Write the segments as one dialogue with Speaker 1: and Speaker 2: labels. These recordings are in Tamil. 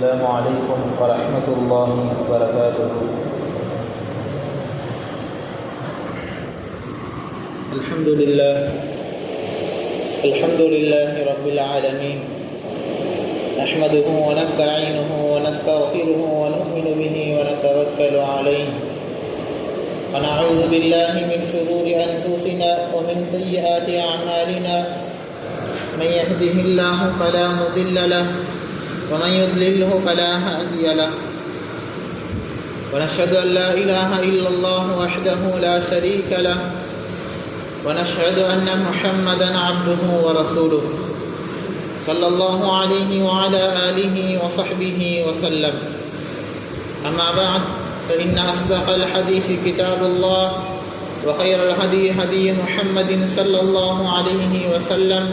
Speaker 1: السلام عليكم ورحمة الله وبركاته. الحمد لله رب العالمين، نحمده ونستعينه ونستغفره ونؤمن به ونتوكل عليه، ونعوذ بالله من شرور أنفسنا ومن سيئات أعمالنا، من يهده الله فلا مضل له ومن يضلله فلا هادي له، ونشهد أن لا إله إلا الله وحده لا شريك له، ونشهد أن محمدا عبده ورسوله صلى الله عليه وعلى آله وصحبه وسلم. أما بعد، فإن أصدق الحديث كتاب الله، وخير الهدي هدي محمد صلى الله عليه وسلم،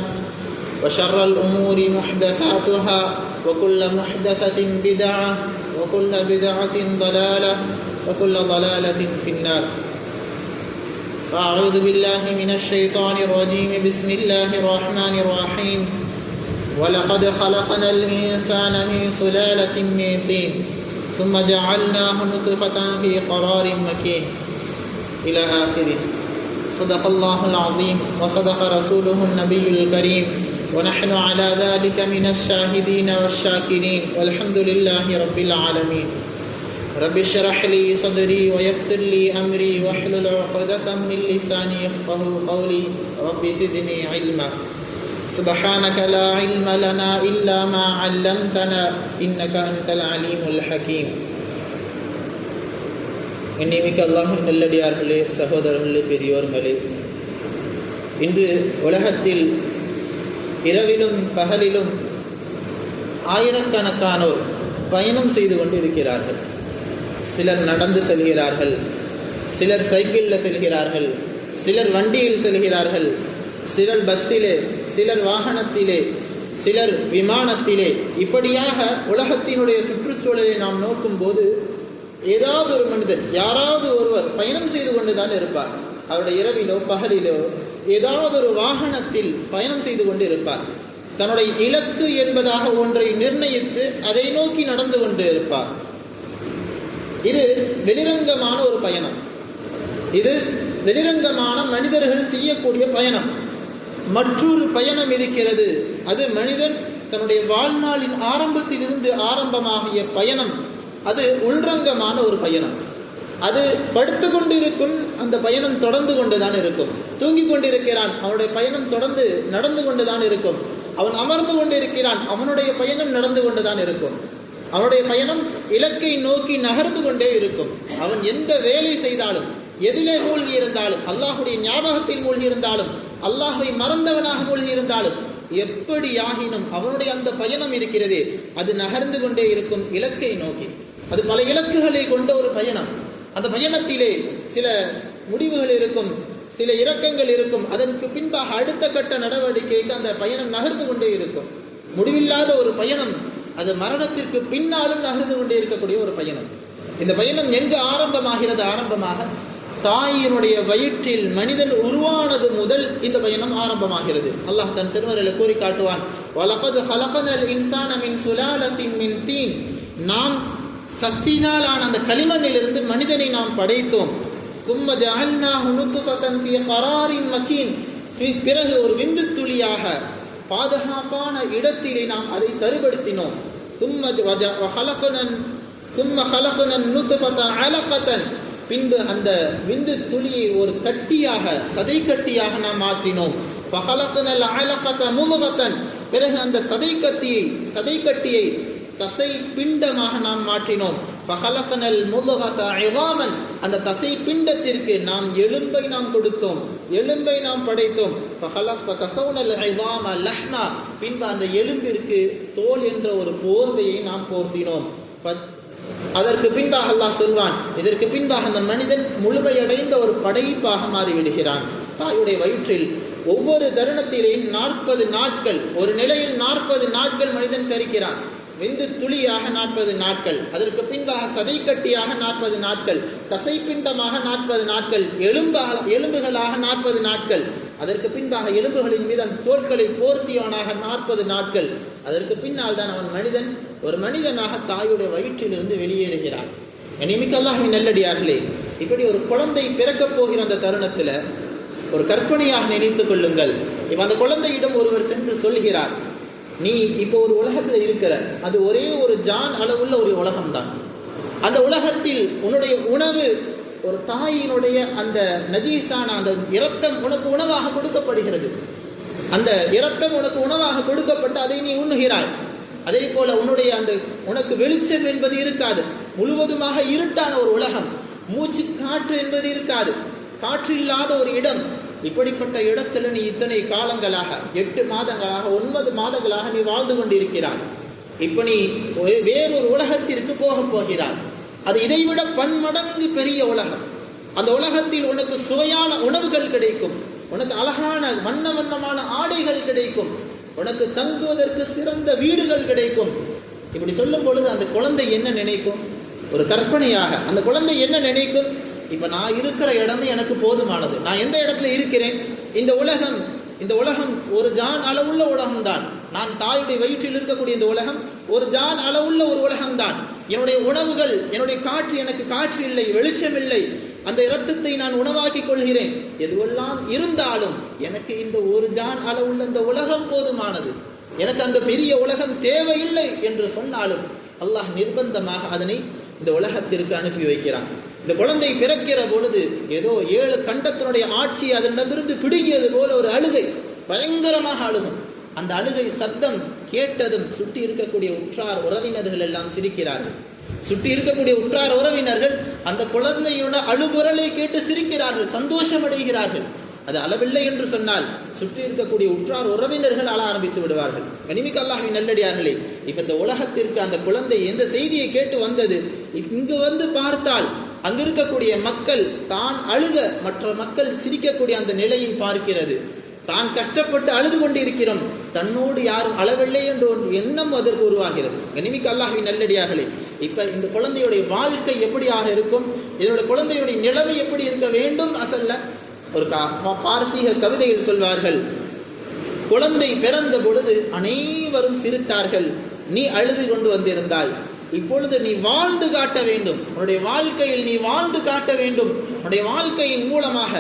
Speaker 1: وشر الأمور محدثاتها، وكل محدثة بدعة، وكل بدعة ضلالة، وكل ضلالة في النار. فأعوذ بالله من الشيطان الرجيم. بسم الله الرحمن الرحيم. ولقد خلقنا الإنسان من سلالة من طين ثم جعلناه نطفة في قرار مكين إلى آخره. صدق الله العظيم وصدق رسوله النبي الكريم، ونحن على ذلك من الشاهدين والشاكرين، والحمد لله رب العالمين. رب اشرح لي صدري ويسر لي أمري واحلل عقدة من لساني يفقهوا قولي. رب زدني علما. سبحانك لا علم لنا إلا ما علمتنا إنك أنت العليم الحكيم. இன்னிமிக்க அல்லாஹ்வின் நல்லடியார்களே, சகோதரர்களே, பெரியோர்களே, இன்று உலகத்தில் இரவிலும் பகலிலும் ஆயிரக்கணக்கானோர் பயணம் செய்து கொண்டு இருக்கிறார்கள். சிலர் நடந்து செல்கிறார்கள், சிலர் சைக்கிளில் செல்கிறார்கள், சிலர் வண்டியில் செல்கிறார்கள், சிலர் பஸ்ஸிலே, சிலர் வாகனத்திலே, சிலர் விமானத்திலே. இப்படியாக உலகத்தினுடைய சுற்றுச்சூழலை நாம் நோக்கும் போது ஏதாவது ஒரு மனிதர், யாராவது ஒருவர் பயணம் செய்து கொண்டுதான் இருப்பார். அவருடைய இரவிலோ பகலிலோ ஏதாவது ஒரு வாகனத்தில் பயணம் செய்து கொண்டு இருப்பார். தன்னுடைய இலக்கு என்பதாக ஒன்றை நிர்ணயித்து அதை நோக்கி நடந்து கொண்டு இருப்பார். இது வெளிரங்கமான ஒரு பயணம். இது வெளிரங்கமான மனிதர்கள் செய்யக்கூடிய பயணம். மற்றொரு பயணம் இருக்கிறது. அது மனிதன் தன்னுடைய வாழ்நாளின் ஆரம்பத்திலிருந்து ஆரம்பமாகிய பயணம். அது உள்ரங்கமான ஒரு பயணம். அது படுத்து கொண்டிருக்கும், அந்த பயணம் தொடர்ந்து கொண்டுதான் இருக்கும். தூங்கிக் கொண்டிருக்கிறான், அவனுடைய பயணம் தொடர்ந்து நடந்து கொண்டுதான் இருக்கும். அவன் அமர்ந்து கொண்டிருக்கிறான், அவனுடைய பயணம் நடந்து கொண்டுதான் இருக்கும். அவனுடைய பயணம் இலக்கை நோக்கி நகர்ந்து கொண்டே இருக்கும். அவன் எந்த வேலை செய்தாலும், எதிலே மூழ்கி இருந்தாலும், அல்லாஹுடைய ஞாபகத்தில் மூழ்கி இருந்தாலும், அல்லாஹை மறந்தவனாக மூழ்கி இருந்தாலும், எப்படியாகினும் அவனுடைய அந்த பயணம் இருக்கிறதே, அது நகர்ந்து கொண்டே இருக்கும் இலக்கை நோக்கி. அது பல இலக்குகளை கொண்ட ஒரு பயணம். அந்த பயணத்திலே சில முடிவுகள் இருக்கும், சில இரக்கங்கள் இருக்கும். அதற்கு பின்பாக அடுத்த கட்ட நடவடிக்கைக்கு அந்த பயணம் நகர்ந்து கொண்டே இருக்கும். முடிவில்லாத ஒரு பயணம். அது மரணத்திற்கு பின்னாலும் நகர்ந்து கொண்டே இருக்கக்கூடிய ஒரு பயணம். இந்த பயணம் எங்கு ஆரம்பமாகிறது? ஆரம்பமாக தாயினுடைய வயிற்றில் மனிதன் உருவானது முதல் இந்த பயணம் ஆரம்பமாகிறது. அல்லாஹ் தன் திருமறையில் கூறி காட்டுவான், வலகத் ஹலகனல் இன்சான மின் சுலாலத்தின் மின் தீன். நாம் சக்தியினாலான அந்த களிமண்ணிலிருந்து மனிதனை நாம் படைத்தோம். சும்ம ஜஅல்நாஹு நுத்ஃபதன் ஃபீ கராரின் மக்கீன். பிறகு ஒரு விந்து துளியாக பாதுகாப்பான இடத்திலே நாம் அதை தருபடுத்தினோம். சும்ம ஹலகனன் நுத்ஃபத அலகதன். பின்பு அந்த விந்து துளியை ஒரு கட்டியாக, சதை கட்டியாக நாம் மாற்றினோம். ஃபஹலகனல் அலகத முதுகதன். பிறகு அந்த சதை கட்டியை தசை பிண்டமாக நாம் மாற்றினோம். ஃபஹலகனல் முதுகத இஸாமன். அந்த தசை பிண்டத்திற்கு நாம் எலும்பை நாம் கொடுத்தோம், எலும்பை நாம் படைத்தோம். ஃபகஸௌனல் இஸாம லஹ்மா. பின்பு அந்த எலும்பிற்கு தோல் என்ற ஒரு போர்வையை நாம் போர்த்தினோம். அதற்கு பின்பாக அல்லாஹ் சொல்வான், இதற்கு பின்பாக அந்த மனிதன் முழுமையடைந்த ஒரு படைப்பாக மாறிவிடுகிறான். தாயுடைய வயிற்றில் ஒவ்வொரு தருணத்திலேயும் 40 நாட்கள், ஒரு நிலையில் 40 நாட்கள் மனிதன் தரிக்கிறான். விந்து துளியாக 40 நாட்கள், அதற்கு பின்பாக சதை கட்டியாக 40 நாட்கள், தசைப்பிண்டமாக 40 நாட்கள், எலும்புகளாக 40 நாட்கள், அதற்கு பின்பாக எலும்புகளின் மீது அந்த தோள்களை போர்த்தியவனாக 40 நாட்கள். அதற்கு பின்னால் தான் அவன் மனிதன் ஒரு மனிதனாக தாயுடைய வயிற்றிலிருந்து வெளியேறுகிறார். கண்ணியமிக்க அல்லாஹ்வின் நல்லடியார்களே, இப்படி ஒரு குழந்தை பிறக்கப் போகிற அந்த தருணத்தில் ஒரு கற்பனையாக நினைத்து கொள்ளுங்கள். இப்போ அந்த குழந்தையிடம் ஒருவர் சென்று சொல்கிறார், நீ இப்போ ஒரு உலகத்தில் இருக்கிற, அது ஒரே ஒரு ஜான் அளவுள்ள ஒரு உலகம்தான். அந்த உலகத்தில் உன்னுடைய உணவு ஒரு தாயினுடைய அந்த நஜீஸான அந்த இரத்தம் உனக்கு உணவாக கொடுக்கப்படுகிறது. அந்த இரத்தம் உனக்கு உணவாக கொடுக்கப்பட்டு அதை நீ உண்ணுகிறாய். அதே போல உன்னுடைய அந்த உனக்கு வெளிச்சம் என்பது இருக்காது. முழுவதுமாக இருட்டான ஒரு உலகம். மூச்சு காற்று என்பது இருக்காது. காற்று இல்லாத ஒரு இடம். இப்படிப்பட்ட இடத்துல நீ இத்தனை காலங்களாக 8 மாதங்களாக 9 மாதங்களாக நீ வாழ்ந்து கொண்டிருக்கிறாய். இப்போ நீ வேறொரு உலகத்திற்கு போகிறாய். அது இதைவிட பன்மடங்கு பெரிய உலகம். அந்த உலகத்தில் உனக்கு சுவையான உணவுகள் கிடைக்கும், உனக்கு அழகான வண்ண வண்ணமான ஆடைகள் கிடைக்கும், உனக்கு தங்குவதற்கு சிறந்த வீடுகள் கிடைக்கும். இப்படி சொல்லும் பொழுது அந்த குழந்தை என்ன நினைக்கும்? ஒரு கற்பனையாக அந்த குழந்தை என்ன நினைக்கும்? இப்போ நான் இருக்கிற இடமே எனக்கு போதுமானது. நான் எந்த இடத்துல இருக்கிறேன்? இந்த உலகம் ஒரு ஜான் அளவுள்ள உலகம்தான். நான் தாயுடைய வயிற்றில் இருக்கக்கூடிய இந்த உலகம் ஒரு ஜான் அளவுள்ள ஒரு உலகம்தான். என்னுடைய உணவுகள், என்னுடைய காற்று, எனக்கு காற்று இல்லை, வெளிச்சம் இல்லை. அந்த இரத்தத்தை நான் உணவாக்கி கொள்கிறேன். எதுவெல்லாம் இருந்தாலும் எனக்கு இந்த ஒரு ஜான் அளவுள்ள இந்த உலகம் போதுமானது. எனக்கு அந்த பெரிய உலகம் தேவையில்லை என்று சொன்னாலும் அல்லாஹ் நிர்பந்தமாக அதனை இந்த உலகத்திற்கு அனுப்பி வைக்கிறான். இந்த குழந்தை பிறக்கிற பொழுது ஏதோ 7 கண்டத்தினுடைய ஆட்சி அதனிடமிருந்து பிடுங்கியது போல ஒரு அழுகை, பயங்கரமாக அழுகும். அந்த அழுகை சப்தம் கேட்டதும் சுற்றி இருக்கக்கூடிய உற்றார் உறவினர்கள் எல்லாம் சிரிக்கிறார்கள். சுற்றி இருக்கக்கூடிய உற்றார் உறவினர்கள் அந்த குழந்தையோட அழுகுரலை கேட்டு சிரிக்கிறார்கள், சந்தோஷம் அடைகிறார்கள். அது அளவில்லை என்று சொன்னால் சுற்றி இருக்கக்கூடிய உற்றார் உறவினர்கள் அழ ஆரம்பித்து விடுவார்கள். கனிமிக்க அல்லாஹ்வின் நல்லடியார்களே, இப்ப இந்த உலகத்திற்கு அந்த குழந்தை எந்த செய்தியை கேட்டு வந்தது? இங்கு வந்து பார்த்தால் அங்கு இருக்கக்கூடிய மக்கள் தான் அழுக மற்ற மக்கள் சிரிக்கக்கூடிய அந்த நிலையை பார்க்கிறது. தான் கஷ்டப்பட்டு அழுது கொண்டிருக்கிறோம், தன்னோடு யாரும் அளவில்லை என்ற ஒரு எண்ணம் அதற்கு உருவாகிறது. கனிமிக்க அல்லாஹ்வின் நல்லடியார்களே, இப்ப இந்த குழந்தையுடைய வாழ்க்கை எப்படியாக இருக்கும்? இதனுடைய குழந்தையுடைய நிலைமை எப்படி இருக்க வேண்டும்? அசல்ல ஒரு பாரசீக கவிதையில் சொல்வார்கள், குழந்தை பிறந்த பொழுது அனைவரும் சிரித்தார்கள், நீ அழுது கொண்டு வந்திருந்தாய். இப்பொழுது நீ வாழ்ந்து காட்ட வேண்டும். உன்னுடைய வாழ்க்கையில் நீ வாழ்ந்து காட்ட வேண்டும். உன்னுடைய வாழ்க்கையின் மூலமாக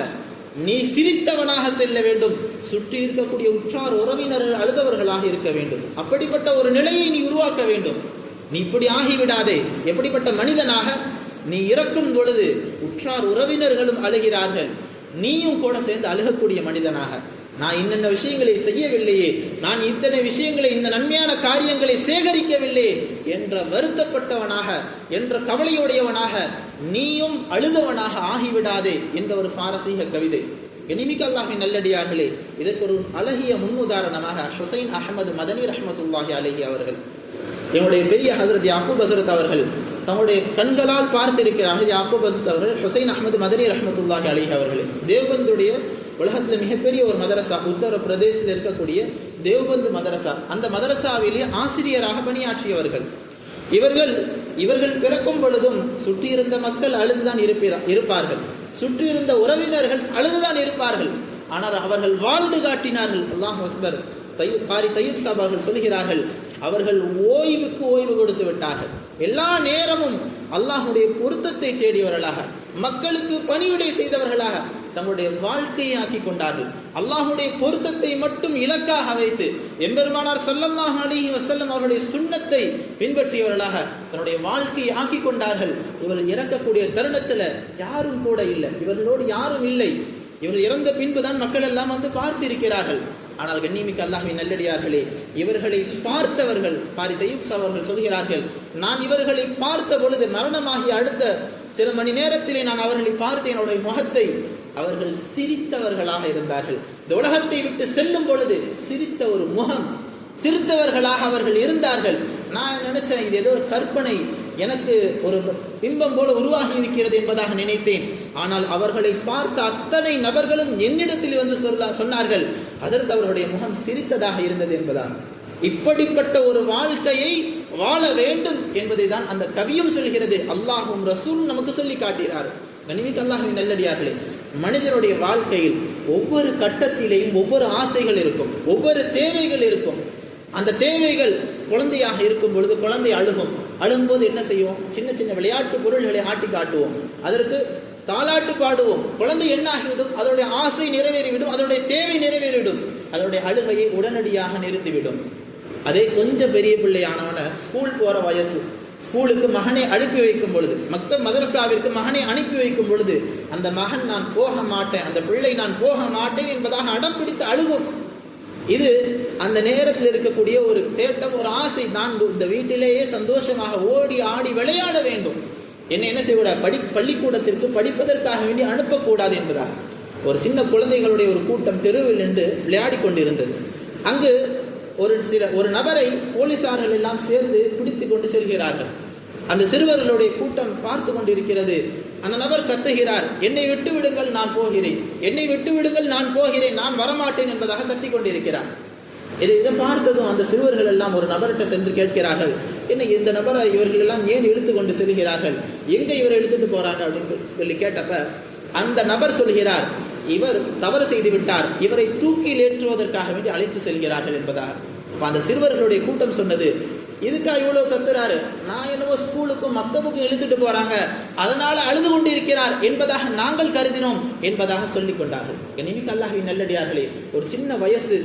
Speaker 1: நீ சிரித்தவனாக செல்ல வேண்டும். சுற்றி இருக்கக்கூடிய உற்றார் உறவினர்கள் அழுதவர்களாக இருக்க வேண்டும். அப்படிப்பட்ட ஒரு நிலையை நீ உருவாக்க வேண்டும். நீ இப்படி ஆகிவிடாதே. எப்படிப்பட்ட மனிதனாக நீ இறக்கும் பொழுது உற்றார் உறவினர்களும் அழுகிறார்கள், நீயும் கூட சேர்ந்து அழுகக்கூடிய மனிதனாக, நான் இன்னென்ன விஷயங்களை செய்யவில்லையே, நான் இத்தனை விஷயங்களை, இந்த நன்மையான காரியங்களை சேகரிக்கவில்லை என்ற வருத்தப்பட்டவனாக, என்ற கவலையுடையவனாக நீயும் அழுதவனாக ஆகிவிடாதே என்ற ஒரு பாரசீக கவிதை. கனிமிக்க அல்லாஹ்வின் நல்லடியார்களே, இதற்கு ஒரு அழகிய முன்னுதாரணமாக ஹுசைன் அஹமது மதனி ரஹ்மத்துல்லாஹி அலைஹி அவர்கள், என்னுடைய பெரிய ஹஜ்ரத் யாக்கூப் ஹஜ்ரத் அவர்கள் தங்களுடைய கண்களால் பார்த்திருக்கிறார்கள். யாக்கூப் ஹஜ்ரத் அவர்கள் ஹுசைன் அஹமது மதனி ரஹ்மத்துல்லாஹி அலைஹி அவர்கள் தேவ்பந்துடைய உலகத்தில் மிகப்பெரிய ஒரு மதரசா, உத்தரப்பிரதேசத்தில் இருக்கக்கூடிய தேவ்பந்து மதரசா, அந்த மதரசாவிலே ஆசிரியராக பணியாற்றியவர்கள். இவர்கள் பிறக்கும் பொழுதும் சுற்றியிருந்த மக்கள் அழுதுதான் இருப்பார்கள், சுற்றியிருந்த உறவினர்கள் அழுதுதான் இருப்பார்கள். ஆனால் அவர்கள் வாழ்ந்து காட்டினார்கள். அல்லாஹ் அக்பர். காரி தய்யிப் சாப் அவர்கள் சொல்கிறார்கள், அவர்கள் ஓய்வுக்கு ஓய்வு கொடுத்து விட்டார்கள். எல்லா நேரமும் அல்லாஹுடைய பொருத்தத்தை தேடியவர்களாக, மக்களுக்கு பணிவிடை செய்தவர்களாக தங்களுடைய வாழ்க்கையை ஆக்கி கொண்டார்கள். அல்லாஹுடைய பொருத்தத்தை மட்டும் இலக்காக வைத்து எம்பெருமானார் ஸல்லல்லாஹு அலைஹி வஸல்லம் அவருடைய சுன்னத்தை பின்பற்றியவர்களாக தன்னுடைய வாழ்க்கையை ஆக்கி கொண்டார்கள். இவர்கள் இறக்கக்கூடிய தருணத்தில் யாரும் கூட இல்லை, இவர்களோடு யாரும் இல்லை. இவர்கள் இறந்த பின்புதான் மக்கள் எல்லாம் வந்து பார்த்திருக்கிறார்கள். ஆனால் கண்ணியமிக்க அல்லாஹ்வின் நல்லடியார்களே, இவர்களை பார்த்தவர்கள், காரி தய்யிப் அவர்கள் சொல்கிறார்கள், நான் இவர்களை பார்த்த பொழுது மரணமாகி அடுத்த சில மணி நேரத்திலே நான் அவர்களை பார்த்தேன். என்னுடைய முகத்தை அவர்கள் சிரித்தவர்களாக இருந்தார்கள். இந்த உலகத்தை விட்டு செல்லும் பொழுது சிரித்த ஒரு முகம், சிரித்தவர்களாக அவர்கள் இருந்தார்கள். நான் நினைச்சேன், இது ஏதோ ஒரு கற்பனை, எனக்கு ஒரு பிம்பம் போல உருவாகி இருக்கிறது என்பதாக நினைத்தேன். ஆனால் அவர்களை பார்த்த அத்தனை நபர்களும் என்னிடத்தில் வந்து சொன்னார்கள், அதற்கு அவர்களுடைய முகம் சிரித்ததாக இருந்தது என்பதாக. இப்படிப்பட்ட ஒரு வாழ்க்கையை வாழ வேண்டும் என்பதை தான் அந்த கவியும் சொல்கிறது, அல்லாஹும் ரசூல் நமக்கு சொல்லி காட்டுகிறார். கனிமிக்க அல்லாஹ்வின் நல்லடியார்களே, மனிதனுடைய வாழ்க்கையில் ஒவ்வொரு கட்டத்திலேயும் ஒவ்வொரு ஆசைகள் இருக்கும், ஒவ்வொரு தேவைகள் இருக்கும். அந்த தேவைகள் குழந்தையாக இருக்கும் பொழுது குழந்தை அழுகும்போது என்ன செய்வோம்? சின்ன சின்ன விளையாட்டு பொருள்களை ஆட்டி காட்டுவோம், அதற்கு தாலாட்டு பாடுவோம். குழந்தை என்ன ஆகிவிடும்? அதனுடைய ஆசை நிறைவேறிவிடும், அதனுடைய தேவை நிறைவேறிவிடும், அதனுடைய அழுகையை உடனடியாக நிறுத்திவிடும். அதே கொஞ்சம் பெரிய பிள்ளையானவன ஸ்கூல் போகிற வயசு, ஸ்கூலுக்கு மகனை அனுப்பி வைக்கும் பொழுது, மதரசாவிற்கு மகனை அனுப்பி வைக்கும் பொழுது அந்த மகன் நான் போக மாட்டேன், அந்த பிள்ளை நான் போக மாட்டேன் என்பதாக அடம் பிடித்து அழுகும். இது அந்த நேரத்தில் இருக்கக்கூடிய ஒரு தேட்டம், ஒரு ஆசை. நான் இந்த வீட்டிலேயே சந்தோஷமாக ஓடி ஆடி விளையாட வேண்டும், என்ன செய்யக்கூடாது? பள்ளிக்கூடத்திற்கு படிப்பதற்காக வேண்டி அனுப்பக்கூடாது என்பதாக ஒரு சின்ன குழந்தைகளுடைய ஒரு கூட்டம் தெருவில் நின்று விளையாடி கொண்டிருந்தது. அங்கு ஒரு நபரை போலீசார்கள் எல்லாம் சேர்ந்து பிடித்து கொண்டு செல்கிறார்கள். அந்த சிறுவர்களுடைய கூட்டம் பார்த்து கொண்டிருக்கிறது. அந்த நபர் கத்துகிறார், என்னை விட்டு விடுங்கள், நான் போகிறேன், என்னை விட்டு விடுங்கள், நான் போகிறேன், நான் வரமாட்டேன் என்பதாக கத்திக் கொண்டிருக்கிறார். இதை பார்த்ததும் அந்த சிறுவர்கள் எல்லாம் ஒரு நபர்கிட்ட சென்று கேட்கிறார்கள், என்ன இந்த நபரை இவர்கள் எல்லாம் ஏன் இழுத்து கொண்டு செல்கிறார்கள், எங்க இவரை இழுத்துட்டு போறாங்க அப்படின்னு சொல்லி கேட்டப்ப அந்த நபர் சொல்கிறார், இவர் தவறு செய்து விட்டார், இவரை தூக்கில் ஏற்றுவதற்காக வேண்டி அழைத்து செல்கிறார்கள் என்பதாக. அந்த சிறுவர்களுடைய கூட்டம் சொன்னது, இதுக்கா இவ்வளவு கத்துறாரு, நான் என்னவோ ஸ்கூலுக்கும் மக்தபுக்கும் இழுத்துட்டு போறாங்க, அதனால அழுது கொண்டு இருக்கிறார் என்பதாக நாங்கள் கருதினோம் என்பதாக சொல்லிக் கொண்டார்கள். கண்ணியமிக்க அல்லாஹ்வின் நல்லடியார்களே, ஒரு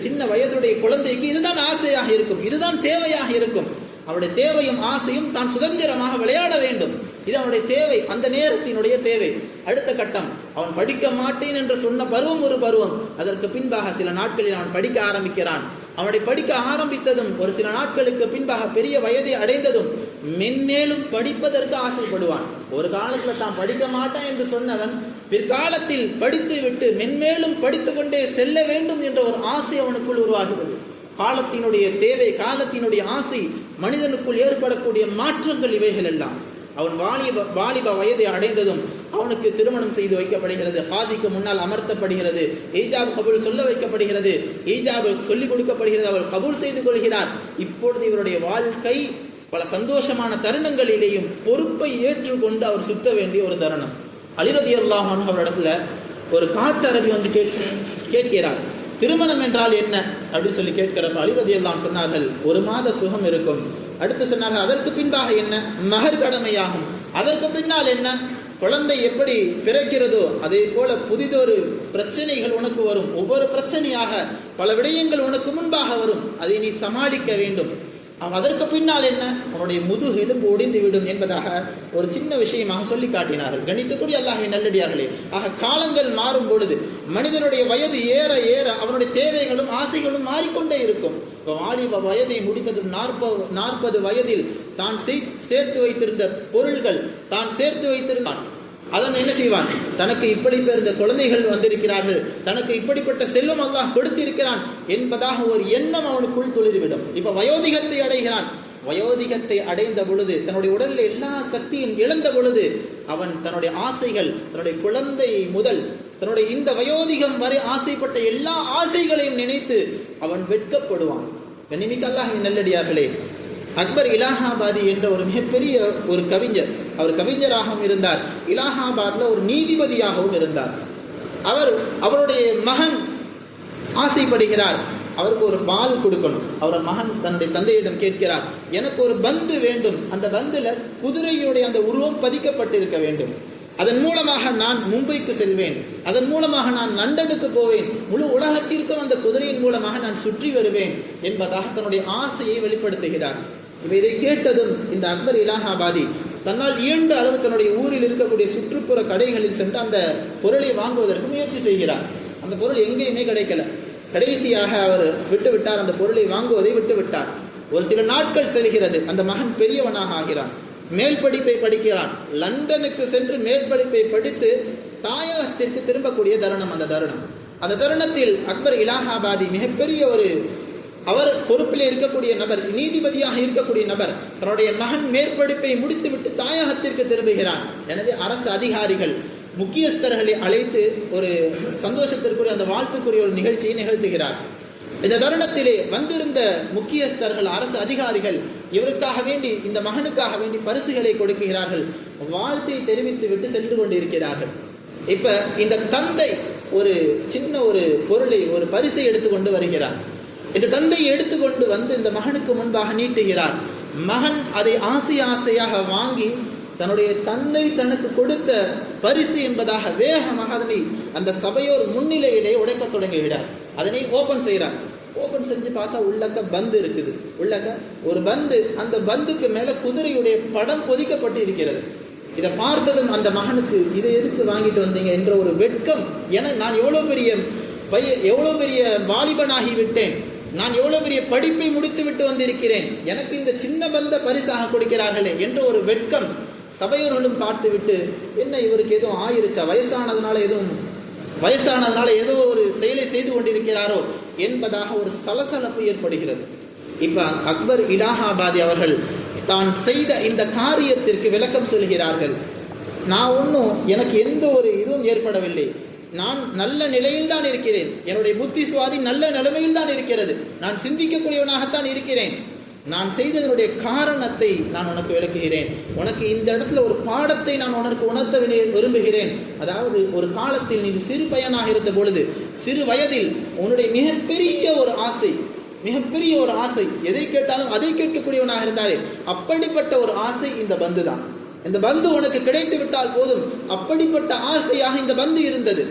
Speaker 1: சின்ன வயதுடைய குழந்தைக்கு இதுதான் ஆசையாக இருக்கும், இதுதான் தேவையாக இருக்கும். அவனுடைய தேவையும் ஆசையும் தான் சுதந்திரமாக விளையாட வேண்டும், இது அவனுடைய தேவை, அந்த நேரத்தினுடைய தேவை. அடுத்த கட்டம், அவன் படிக்க மாட்டேன் என்று சொன்ன பருவம் ஒரு பருவம். அதற்கு பின்பாக சில நாட்களில் அவன் படிக்க ஆரம்பிக்கிறான். அவனுடைய படிக்க ஆரம்பித்ததும் ஒரு சில நாட்களுக்கு பின்பாக பெரிய வயதை அடைந்ததும் மென்மேலும் படிப்பதற்கு ஆசைப்படுவான். ஒரு காலத்தில் தான் படிக்க மாட்டான் என்று சொன்னவன் பிற்காலத்தில் படித்து விட்டு மென்மேலும் படித்து கொண்டே செல்ல வேண்டும் என்ற ஒரு ஆசை அவனுக்குள் உருவாகிறது. காலத்தினுடைய தேவை, காலத்தினுடைய ஆசை, மனிதனுக்குள் ஏற்படக்கூடிய மாற்றங்கள் இவைகள் எல்லாம். அவன் வாலிப வயதை அடைந்ததும் அவனுக்கு திருமணம் செய்து வைக்கப்படுகிறது, காதிக்கு முன்னால் அமர்த்தப்படுகிறது, ஈஜாப் கபூல் சொல்ல வைக்கப்படுகிறது, ஈஜாப் சொல்லிக் கொடுக்கப்படுகிறது, அவள் கபூல் செய்து கொள்கிறார். இப்பொழுது இவருடைய வாழ்க்கை பல சந்தோஷமான தருணங்களிலேயும் பொறுப்பை ஏற்றுக்கொண்டு அவர் சுத்த வேண்டிய ஒரு தருணம். அலி ரலியல்லாஹு அன்ஹு அவரிடத்துல ஒரு காட்டரபி வந்து கேட்கிறார், திருமணம் என்றால் என்ன அப்படின்னு சொல்லி கேட்கிறப்ப அலி ரலியல்லாஹு அன்ஹு சொன்னார்கள், ஒரு மாத சுகம் இருக்கும். அடுத்து சொன்னார்கள், அதற்கு பின்பாக என்ன? மகர் கடமையாகும். அதற்கு பின்னால் என்ன? குழந்தை எப்படி பிறக்கிறதோ அதே போல புதிதொரு பிரச்சனைகள் உனக்கு வரும். ஒவ்வொரு பிரச்சனையாக பல விடயங்கள் உனக்கு முன்பாக வரும், அதை நீ சமாளிக்க வேண்டும். அதற்கு பின்னால் என்ன? உன்னுடைய முதுகு எலும்பு ஒடிந்து விடும் என்பதாக ஒரு சின்ன விஷயமாக சொல்லி காட்டினார்கள். கணித்துக்குரிய அல்லாஹ்வின் நல்லடியார்களே, ஆக காலங்கள் மாறும் பொழுது மனிதனுடைய வயது ஏற ஏற அவனுடைய தேவைகளும் ஆசைகளும் மாறிக்கொண்டே இருக்கும். இப்போ வாலிப வயதை முடித்ததும் 40 வயதில் தான் சேர்த்து வைத்திருந்த பொருள்கள், தான் சேர்த்து வைத்திருந்தான், அதன் என்ன செய்வான்? தனக்கு இப்படி பிறந்த குழந்தைகள் வந்திருக்கிறார்கள், தனக்கு இப்படிப்பட்ட செல்வம் அல்லாஹ் கொடுத்திருக்கிறான் என்பதாக ஒரு எண்ணம் அவனுக்குள் துளிர்விடும். இப்ப வயோதிகத்தை அடைகிறான். வயோதிகத்தை அடைந்த பொழுது, தன்னுடைய உடலில் எல்லா சக்தியும் இழந்த பொழுது, அவன் தன்னுடைய ஆசைகள், தன்னுடைய குழந்தை முதல் தன்னுடைய இந்த வயோதிகம் வரை ஆசைப்பட்ட எல்லா ஆசைகளையும் நினைத்து அவன் வெட்கப்படுவான். கண்ணியமிக்க அல்லாஹ்வின் நல்லடியார்களே, அக்பர் இலாஹாபாதி என்ற ஒரு மிகப்பெரிய ஒரு கவிஞர், அவர் கவிஞராகவும் இருந்தார், இலாஹாபாத்ல ஒரு நீதிபதியாகவும் இருந்தார். அவருடைய மகன் ஆசைப்படுகிறார், அவருக்கு ஒரு பால் கொடுக்கணும். அவர் மகன் தன்னுடைய தந்தையிடம் கேட்கிறார், எனக்கு ஒரு பந்து வேண்டும், அந்த பந்துல குதிரையுடைய அந்த உருவம் பதிக்கப்பட்டிருக்க வேண்டும், அதன் மூலமாக நான் மும்பைக்கு செல்வேன், அதன் மூலமாக நான் லண்டனுக்கு போவேன், முழு உலகத்திற்கும் அந்த குதிரையின் மூலமாக நான் சுற்றி வருவேன் என்பதாக தன்னுடைய ஆசையை வெளிப்படுத்துகிறார். இதை கேட்டதும் இந்த அக்பர் இலாஹாபாதி தன்னால் இயன்ற அளவு தன்னுடைய ஊரில் இருக்கக்கூடிய சுற்றுப்புற கடைகளில் சென்று அந்த பொருளை வாங்குவதற்கு முயற்சி செய்கிறார். அந்த பொருள் எங்கேயுமே கிடைக்கல. கடைசியாக அவர் விட்டுவிட்டார், அந்த பொருளை வாங்குவதை விட்டுவிட்டார். ஒரு சில நாட்கள் செல்கிறது, அந்த மகன் பெரியவனாக ஆகிறான், மேல் படிப்பை படிக்கிறான். லண்டனுக்கு சென்று மேல் படிப்பை படித்து தாயகத்திற்கு திரும்பக்கூடிய தருணம் அந்த தருணத்தில் அக்பர் இலாஹாபாதி மிகப்பெரிய அவர் பொறுப்பில் இருக்கக்கூடிய நபர், நீதிபதியாக இருக்கக்கூடிய நபர், தன்னுடைய மகன் மேற்படிப்பை முடித்துவிட்டு தாயகத்திற்கு திரும்புகிறான். எனவே அரசு அதிகாரிகள், முக்கியஸ்தர்களை அழைத்து ஒரு சந்தோஷத்திற்குரிய அந்த வாழ்த்துக்குரிய ஒரு நிகழ்ச்சியை நிகழ்த்துகிறார். இந்த தருணத்திலே வந்திருந்த முக்கியஸ்தர்கள், அரசு அதிகாரிகள் இவருக்காக வேண்டி, இந்த மகனுக்காக வேண்டி பரிசுகளை கொடுக்கிறார்கள், வாழ்த்தை தெரிவித்து விட்டு சென்று கொண்டிருக்கிறார்கள். இப்ப இந்த தந்தை ஒரு சின்ன ஒரு பொருளை, ஒரு பரிசை எடுத்துக்கொண்டு வருகிறார். இந்த தந்தையை எடுத்துக்கொண்டு வந்து இந்த மகனுக்கு முன்பாக நீட்டுகிறார். மகன் அதை ஆசையாக வாங்கி தன்னுடைய தந்தை தனக்கு கொடுத்த பரிசு என்பதாக வேகமாக அதனை அந்த சபையோர் முன்னிலையிலே உடைக்க தொடங்குகிறார். அதனை ஓபன் செய்கிறார். ஓபன் செஞ்சு பார்த்தா உள்ளக்க பந்து இருக்குது. உள்ளக்க ஒரு பந்து, அந்த பந்துக்கு மேல குதிரையுடைய படம் பொதிக்கப்பட்டு இருக்கிறது. இதை பார்த்ததும் அந்த மகனுக்கு இதை எதுக்கு வாங்கிட்டு வந்தீங்க என்ற ஒரு வெட்கம். என நான் எவ்வளோ பெரிய வாலிபனாகி விட்டேன், நான் எவ்வளவு பெரிய படிப்பை முடித்து விட்டு வந்திருக்கிறேன், எனக்கு இந்த சின்ன பந்த பரிசாக கொடுக்கிறார்களே என்ற ஒரு வெட்கம். சபையோர்களும் பார்த்து விட்டு, என்ன இவருக்கு எதுவும் ஆயிருச்சா, வயசானதுனால ஏதோ ஒரு செயலை செய்து கொண்டிருக்கிறாரோ என்பதாக ஒரு சலசலப்பு ஏற்படுகிறது. இப்ப அக்பர் இலாஹாபாதி அவர்கள் தான் செய்த இந்த காரியத்திற்கு விளக்கம் சொல்கிறார்கள். நான் ஒன்றும், எனக்கு எந்த ஒரு இதுவும் ஏற்படவில்லை, நான் நல்ல நிலையில் தான் இருக்கிறேன், என்னுடைய புத்தி சுவாதி நல்ல நிலைமையில் தான் இருக்கிறது, நான் சிந்திக்கக்கூடியவனாகத்தான் இருக்கிறேன். நான் செய்ததனுடைய காரணத்தை நான் உனக்கு விளக்குகிறேன். உனக்கு இந்த இடத்துல ஒரு பாடத்தை நான் உனக்கு உணர்த்த விரும்புகிறேன். அதாவது ஒரு காலத்தில் நீ சிறு பையனாக இருந்த பொழுது, சிறு வயதில் உன்னுடைய மிகப்பெரிய ஒரு ஆசை, எதை கேட்டாலும் அதை கேட்கக்கூடியவனாக இருந்தாரே, அப்படிப்பட்ட ஒரு ஆசை இந்த பந்து தான். இந்த பந்து உனக்கு கிடைத்து விட்டால் போதும், அப்படிப்பட்ட ஆசையாக இந்த பந்து இருந்தது.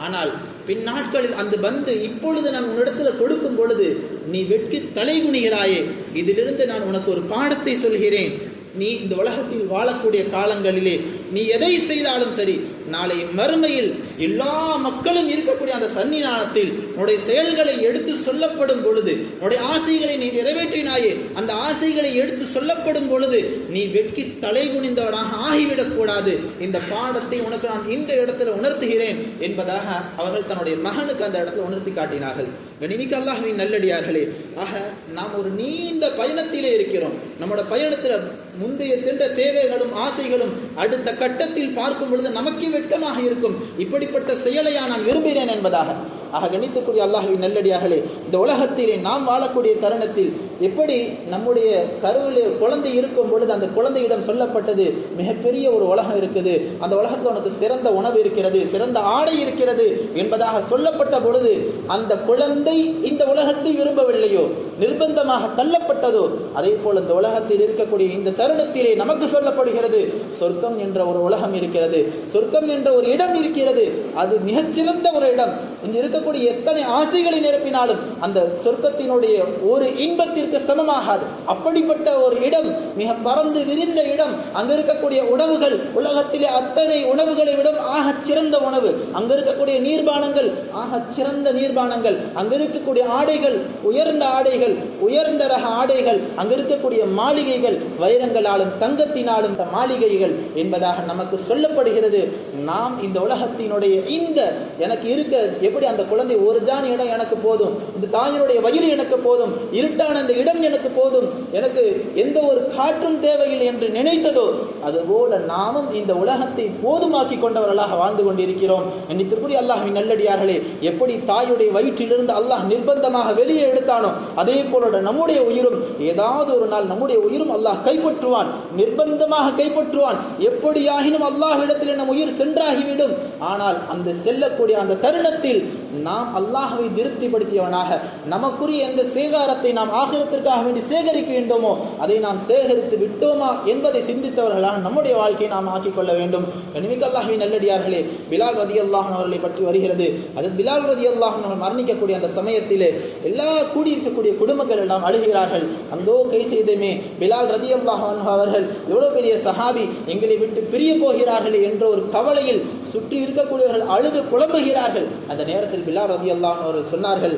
Speaker 1: ஆனால் பின் நாட்களில் அந்த பந்து இப்பொழுது நான் உன்னிடத்துல கொடுக்கும் பொழுது நீ வெட்கி தலை குனிகிறாயே, இதிலிருந்து நான் உனக்கு ஒரு பாடத்தை சொல்கிறேன். நீ இந்த உலகத்தில் வாழக்கூடிய காலங்களிலே நீ எதை செய்தாலும் சரி, நாளை மறுமையில் எல்லா மக்களும் இருக்கக்கூடிய அந்த சன்னிதானத்தில் உன்னுடைய செயல்களை எடுத்து சொல்லப்படும் பொழுது, உன்னுடைய ஆசைகளை நீ நிறைவேற்றினாயே, அந்த ஆசைகளை எடுத்து சொல்லப்படும் பொழுது நீ வெட்கி தலை குனிந்தவனாக ஆகிவிடக்கூடாது. இந்த பாடத்தை உனக்கு நான் இந்த இடத்துல உணர்த்துகிறேன் என்பதாக அவர்கள் தன்னுடைய மகனுக்கு அந்த இடத்துல உணர்த்தி காட்டினார்கள். கனிமிக்க அல்லாஹ்வின் நல்லடியார்களே, ஆக நாம் ஒரு நீண்ட பயணத்திலே இருக்கிறோம். நம்மளோட பயணத்தில் முந்தைய சென்ற தேவைகளும் ஆசைகளும் அடுத்த கட்டத்தில் பார்க்கும் பொழுது நமக்கே வெட்கமாக இருக்கும். இப்படிப்பட்ட செயலையா நான் விரும்புகிறேன் என்பதாக. ஆக கணித்துக்கூடிய அல்லாஹ்வின் நல்லடியார்களே, இந்த உலகத்திலே நாம் வாழக்கூடிய தருணத்தில் எப்படி நம்முடைய கருவிலே குழந்தை இருக்கும் பொழுது அந்த குழந்தையிடம் சொல்லப்பட்டது, மிகப்பெரிய ஒரு உலகம் இருக்குது, அந்த உலகத்தில் உனக்கு சிறந்த உணவு இருக்கிறது, சிறந்த ஆடை இருக்கிறது என்பதாக சொல்லப்பட்ட பொழுது அந்த குழந்தை இந்த உலகத்தை விரும்பவில்லையோ, நிர்பந்தமாக தள்ளப்பட்டதோ, அதே போல் இந்த உலகத்தில் இருக்கக்கூடிய இந்த தருணத்திலே நமக்கு சொல்லப்படுகிறது, சொர்க்கம் என்ற ஒரு உலகம் இருக்கிறது, சொர்க்கம் என்ற ஒரு இடம் இருக்கிறது, அது மிகச்சிறந்த ஒரு இடம். இங்கு இருக்கக்கூடிய எத்தனை ஆசைகளை நிரப்பினாலும் அந்த சொர்க்கத்தினுடைய ஒரு இன்பத்திற்கு சமமாகாது. அப்படிப்பட்ட ஒரு இடம், மிக பறந்து விரிந்த இடம். அங்கு இருக்கக்கூடிய உணவுகள் உலகத்திலே அத்தனை உணவுகளை விட ஆகச் சிறந்த உணவு. அங்கு இருக்கக்கூடிய நீர்பானங்கள் ஆகச் சிறந்த நீர்பானங்கள். அங்கு இருக்கக்கூடிய ஆடைகள் உயர்ந்த ஆடைகள், உயர்ந்த ரக ஆடைகள். அங்கு இருக்கக்கூடிய மாளிகைகள் வைரங்களாலும் தங்கத்தினாலும் மாளிகைகள் என்பதாக நமக்கு சொல்லப்படுகிறது. நாம் இந்த உலகத்தினுடைய இந்த எனக்கு இருக்க எப்படி அந்த குழந்தை ஒரு ஜான் இடம் எனக்கு போதும், இந்த தாயினுடைய வயிறு எனக்கு போதும், இருட்டான அந்த இடம் எனக்கு போதும், எனக்கு எந்த ஒரு காற்றும் தேவையில்லை என்று நினைத்ததோ, அதுபோல நாமும் இந்த உலகத்தை போதுமாக்கி கொண்டவர்களாக வாழ்ந்து கொண்டிருக்கிறோம். எண்ணித்திற்குரிய அல்லாஹ்வின் நல்லடியார்களே, எப்படி தாயுடைய வயிற்றிலிருந்து அல்லாஹ் நிர்பந்தமாக வெளியே எடுத்தானோ, அதே போல நம்முடைய உயிரும் ஏதாவது ஒரு நாள் நம்முடைய உயிரும் அல்லாஹ் கைப்பற்றுவான், நிர்பந்தமாக கைப்பற்றுவான். எப்படியாகினும் அல்லாஹ்விடத்திலே நம் உயிர் சென்றாகிவிடும். ஆனால் அந்த செல்லக்கூடிய அந்த தருணத்தில் நாம் அல்லாஹ்வை திருப்திப்படுத்தியவனாக நமக்குரிய எந்த சேகாரத்தை நாம் ஆகிரத்திற்காக வேண்டி சேகரிக்க வேண்டுமோ அதை நாம் சேகரித்து விட்டோமா என்பதை சிந்தித்தவர்களாக நம்முடைய வாழ்க்கையை நாம் ஆக்கிக்கொள்ள வேண்டும். கனிமிக்க அல்லாஹ்வின் நல்லடியார்களே, பிலால் ரலியல்லாஹு அன்ஹு அவர்களை பற்றி வருகிறது. அது பிலால் ரலியல்லாஹு அன்ஹு மரணிக்கக்கூடிய அந்த சமயத்திலே எல்லா கூடியிருக்கக்கூடிய குடும்பங்கள் எல்லாம் அழுகிறார்கள். அந்தோ கை செய்தமே, பிலால் ரலியல்லாஹு அன்ஹு அவர்கள் எவ்வளவு பெரிய சஹாபி, எங்களை விட்டு பிரிய போகிறார்கள் என்ற ஒரு கவலையில் சுற்றி இருக்கக்கூடியவர்கள் அழுது புலம்புகிறார்கள். அந்த நேரத்தில் பிலால் ரலியல்லாஹு அன்ஹு அவர்கள் சொன்னார்கள்,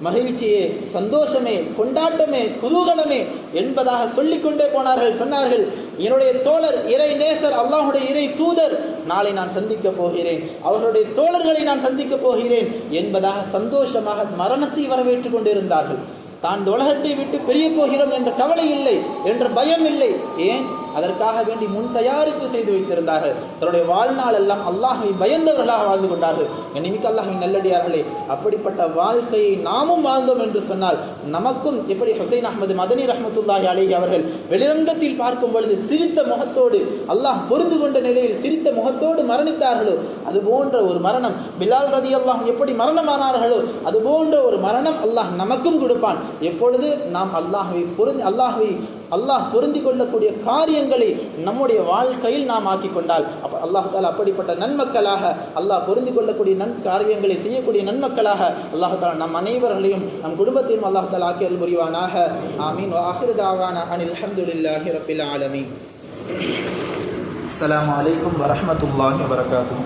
Speaker 1: மகிழ்ச்சியே, சந்தோஷமே, கொண்டாட்டமே, குதூகலமே என்பதாக சொல்லிக்கொண்டே போனார்கள். சொன்னார்கள், என்னுடைய தோழர், இறை நேசர், அல்லாஹுடைய இறை தூதர் நாளை நான் சந்திக்க போகிறேன், அவர்களுடைய தோழர்களை நான் சந்திக்க போகிறேன் என்பதாக சந்தோஷமாக மரணத்தை வரவேற்றுக் கொண்டிருந்தார்கள். தான் உலகத்தை விட்டு பிரிய போகிறோம் என்ற கவலை இல்லை, என்ற பயம் இல்லை. ஏன்? அதற்காக வேண்டி முன் தயாரிப்பு செய்து வைத்திருந்தார்கள். தன்னுடைய வாழ்நாள் எல்லாம் அல்லாஹ்வை பயந்தவர்களாக வாழ்ந்து கொண்டார்கள். கண்ணிமிக்க அல்லாஹ்வின் நல்லடியார்களே, அப்படிப்பட்ட வாழ்க்கையை நாமும் வாழ்ந்தோம் என்று சொன்னால் நமக்கும் எப்படி ஹுசைன் அஹ்மது மதனி ரஹ்மத்துல்லாஹி அலைஹி அவர்கள் வெளிரங்கத்தில் பார்க்கும் பொழுது சிரித்த முகத்தோடு, அல்லாஹ் பொருந்து கொண்ட நிலையில் சிரித்த முகத்தோடு மரணித்தார்களோ அது போன்ற ஒரு மரணம், பிலால் ரலியல்லாஹு அன்ஹு எப்படி மரணமானார்களோ அது போன்ற ஒரு மரணம் அல்லாஹ் நமக்கும் கொடுப்பான். எப்பொழுது நாம் அல்லாஹ் பொருந்தி கொள்ளக்கூடிய காரியங்களை நம்முடைய வாழ்க்கையில் நாம் ஆக்கிக் கொண்டால், அல்லாஹ் தாலா அப்படிப்பட்ட நன்மக்களாக, அல்லாஹ் பொருந்தி கொள்ளக்கூடிய காரியங்களை செய்யக்கூடிய நன்மக்களாக அல்லாஹ் தாலா நம் அனைவர்களையும் நம் குடும்பத்தையும் அல்லாஹ் தாலா ஆக்கி அருள் புரிவானாக. ஆமீன். வ ஆகிரு தஅவானா அனில் ஹம்துலில்லாஹி ரப்பில் ஆலமீன். அஸ்ஸலாமு அலைக்கும் வரஹ்மத்துல்லாஹி வபரகாத்துஹு.